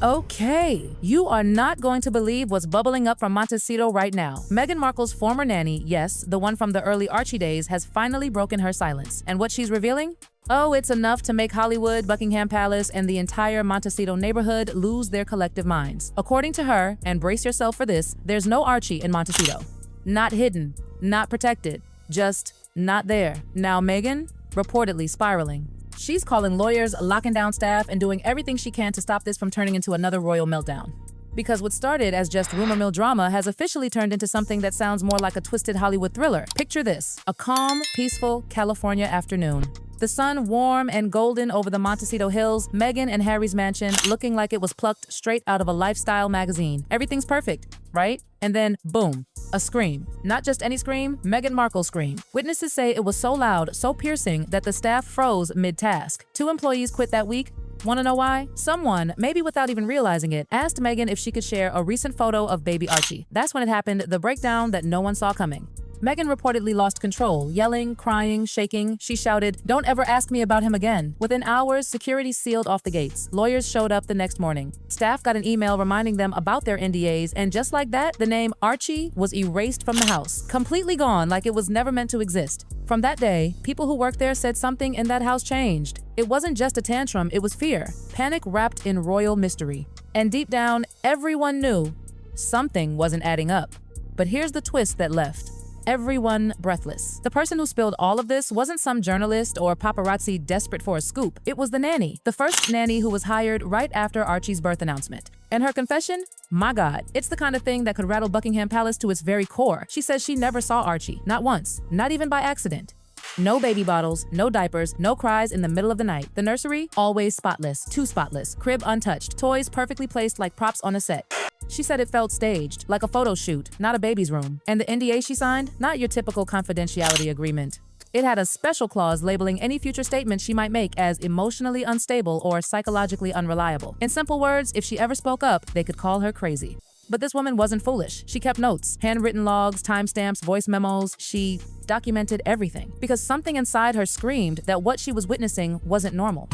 Okay, you are not going to believe what's bubbling up from Montecito right now. Meghan Markle's former nanny, yes, the one from the early Archie days, has finally broken her silence. And what she's revealing? Oh, it's enough to make Hollywood, Buckingham Palace, and the entire Montecito neighborhood lose their collective minds. According to her, and brace yourself for this, there's no Archie in Montecito. Not hidden, not protected, just not there. Now Meghan, reportedly spiraling. She's calling lawyers, locking down staff, and doing everything she can to stop this from turning into another royal meltdown. Because what started as just rumor mill drama has officially turned into something that sounds more like a twisted Hollywood thriller. Picture this: a calm, peaceful California afternoon. The sun warm and golden over the Montecito hills, Meghan and Harry's mansion looking like it was plucked straight out of a lifestyle magazine. Everything's perfect, right? And then, boom, a scream. Not just any scream, Meghan Markle's scream. Witnesses say it was so loud, so piercing, that the staff froze mid-task. 2 employees quit that week. Want to know why? Someone, maybe without even realizing it, asked Meghan if she could share a recent photo of baby Archie. That's when it happened, the breakdown that no one saw coming. Meghan reportedly lost control, yelling, crying, shaking. She shouted, "Don't ever ask me about him again." Within hours, security sealed off the gates. Lawyers showed up the next morning. Staff got an email reminding them about their NDAs, and just like that, the name Archie was erased from the house. Completely gone, like it was never meant to exist. From that day, people who worked there said something in that house changed. It wasn't just a tantrum, it was fear. Panic wrapped in royal mystery. And deep down, everyone knew something wasn't adding up. But here's the twist that left everyone breathless. The person who spilled all of this wasn't some journalist or paparazzi desperate for a scoop. It was the nanny, the first nanny who was hired right after Archie's birth announcement. And her confession? My God, it's the kind of thing that could rattle Buckingham Palace to its very core. She says she never saw Archie, not once, not even by accident. No baby bottles, no diapers, no cries in the middle of the night. The nursery, always spotless, too spotless, crib untouched, toys perfectly placed like props on a set. She said it felt staged, like a photo shoot, not a baby's room. And the NDA she signed? Not your typical confidentiality agreement. It had a special clause labeling any future statements she might make as emotionally unstable or psychologically unreliable. In simple words, if she ever spoke up, they could call her crazy. But this woman wasn't foolish. She kept notes, handwritten logs, timestamps, voice memos. She documented everything because something inside her screamed that what she was witnessing wasn't normal.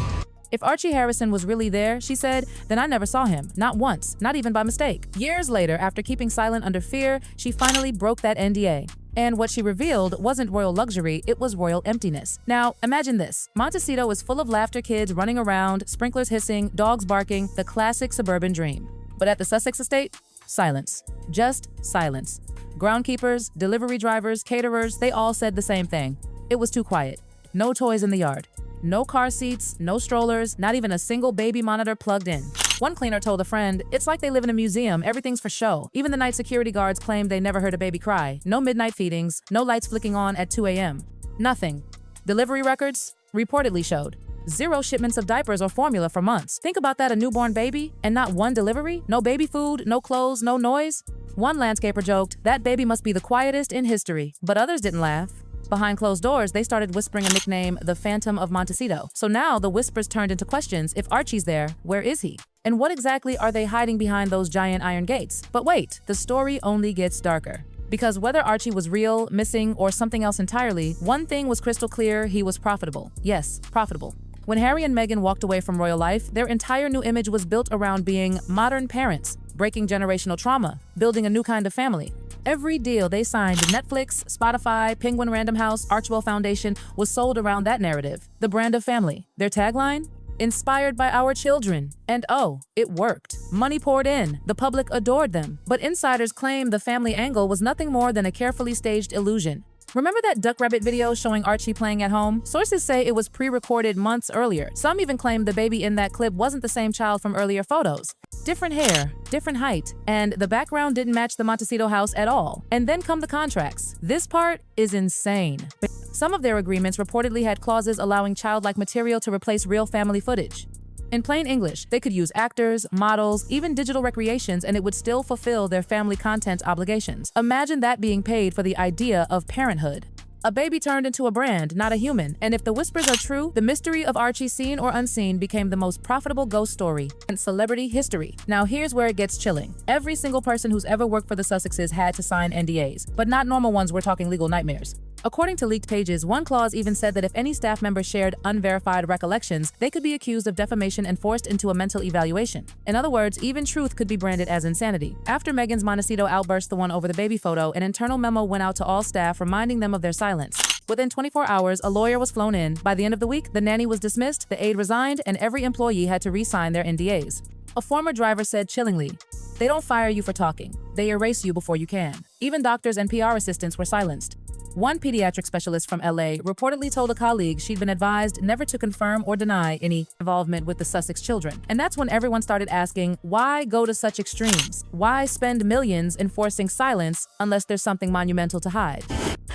If Archie Harrison was really there, she said, then I never saw him, not once, not even by mistake. Years later, after keeping silent under fear, she finally broke that NDA. And what she revealed wasn't royal luxury, it was royal emptiness. Now, imagine this. Montecito is full of laughter kids running around, sprinklers hissing, dogs barking, the classic suburban dream. But at the Sussex estate, silence. Just silence. Groundkeepers, delivery drivers, caterers, they all said the same thing. It was too quiet. No toys in the yard. No car seats, no strollers, not even a single baby monitor plugged in. One cleaner told a friend, it's like they live in a museum, everything's for show. Even the night security guards claimed they never heard a baby cry. No midnight feedings, no lights flicking on at 2 a.m. Nothing. Delivery records reportedly showed 0 shipments of diapers or formula for months. Think about that, a newborn baby, and not one delivery? No baby food, no clothes, no noise? One landscaper joked, that baby must be the quietest in history, but others didn't laugh. Behind closed doors, they started whispering a nickname, the Phantom of Montecito. So now the whispers turned into questions. If Archie's there, where is he? And what exactly are they hiding behind those giant iron gates? But wait, the story only gets darker. Because whether Archie was real, missing, or something else entirely, one thing was crystal clear: he was profitable. Yes, profitable. When Harry and Meghan walked away from royal life, their entire new image was built around being modern parents, breaking generational trauma, building a new kind of family. Every deal they signed, Netflix, Spotify, Penguin Random House, Archwell Foundation, was sold around that narrative, the brand of family. Their tagline? Inspired by our children. And oh, it worked. Money poured in. The public adored them. But insiders claim the family angle was nothing more than a carefully staged illusion. Remember that Duck Rabbit video showing Archie playing at home? Sources say it was pre-recorded months earlier. Some even claim the baby in that clip wasn't the same child from earlier photos. Different hair, different height, and the background didn't match the Montecito house at all. And then come the contracts. This part is insane. Some of their agreements reportedly had clauses allowing childlike material to replace real family footage. In plain English, they could use actors, models, even digital recreations, and it would still fulfill their family content obligations. Imagine that being paid for the idea of parenthood. A baby turned into a brand, not a human. And if the whispers are true, the mystery of Archie, seen or unseen, became the most profitable ghost story in celebrity history. Now here's where it gets chilling. Every single person who's ever worked for the Sussexes had to sign NDAs, but not normal ones, we're talking legal nightmares. According to leaked pages, one clause even said that if any staff member shared unverified recollections, they could be accused of defamation and forced into a mental evaluation. In other words, even truth could be branded as insanity. After Meghan's Montecito outburst, the one over the baby photo, an internal memo went out to all staff reminding them of their silence. Within 24 hours, a lawyer was flown in. By the end of the week, the nanny was dismissed, the aide resigned, and every employee had to re-sign their NDAs. A former driver said chillingly, "They don't fire you for talking. They erase you before you can." Even doctors and PR assistants were silenced. One pediatric specialist from LA reportedly told a colleague she'd been advised never to confirm or deny any involvement with the Sussex children. And that's when everyone started asking, why go to such extremes? Why spend millions enforcing silence unless there's something monumental to hide?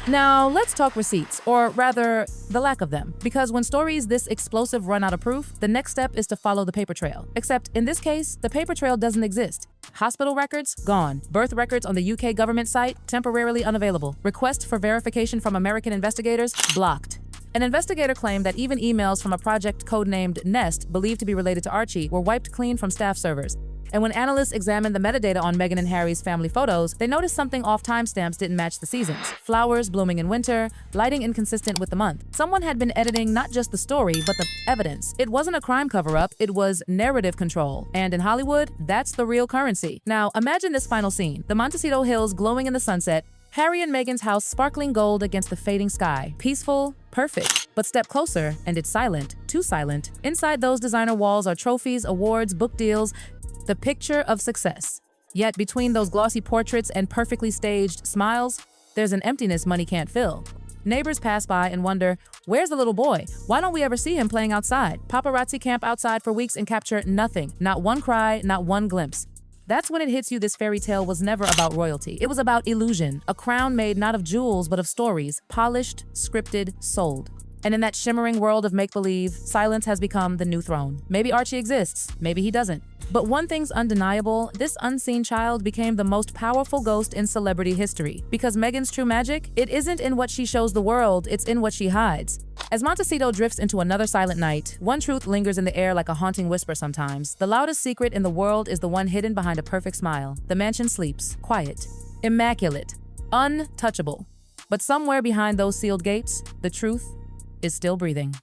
Now, let's talk receipts, or rather, the lack of them. Because when stories this explosive run out of proof, the next step is to follow the paper trail. Except in this case, the paper trail doesn't exist. Hospital records? Gone. Birth records on the UK government site? Temporarily unavailable. Request for verification from American investigators? Blocked. An investigator claimed that even emails from a project codenamed Nest, believed to be related to Archie, were wiped clean from staff servers. And when analysts examined the metadata on Meghan and Harry's family photos, they noticed something off. Timestamps didn't match the seasons. Flowers blooming in winter, lighting inconsistent with the month. Someone had been editing not just the story, but the evidence. It wasn't a crime cover-up, it was narrative control. And in Hollywood, that's the real currency. Now, imagine this final scene. The Montecito hills glowing in the sunset, Harry and Meghan's house sparkling gold against the fading sky. Peaceful, perfect. But step closer, and it's silent. Too silent. Inside those designer walls are trophies, awards, book deals, the picture of success. Yet between those glossy portraits and perfectly staged smiles, there's an emptiness money can't fill. Neighbors pass by and wonder, where's the little boy? Why don't we ever see him playing outside? Paparazzi camp outside for weeks and capture nothing. Not one cry, not one glimpse. That's when it hits you this fairy tale was never about royalty. It was about illusion, a crown made not of jewels but of stories, polished, scripted, sold. And in that shimmering world of make-believe, silence has become the new throne. Maybe Archie exists, maybe he doesn't. But one thing's undeniable, this unseen child became the most powerful ghost in celebrity history. Because Meghan's true magic, it isn't in what she shows the world, it's in what she hides. As Montecito drifts into another silent night, one truth lingers in the air like a haunting whisper sometimes. The loudest secret in the world is the one hidden behind a perfect smile. The mansion sleeps, quiet, immaculate, untouchable. But somewhere behind those sealed gates, the truth is still breathing.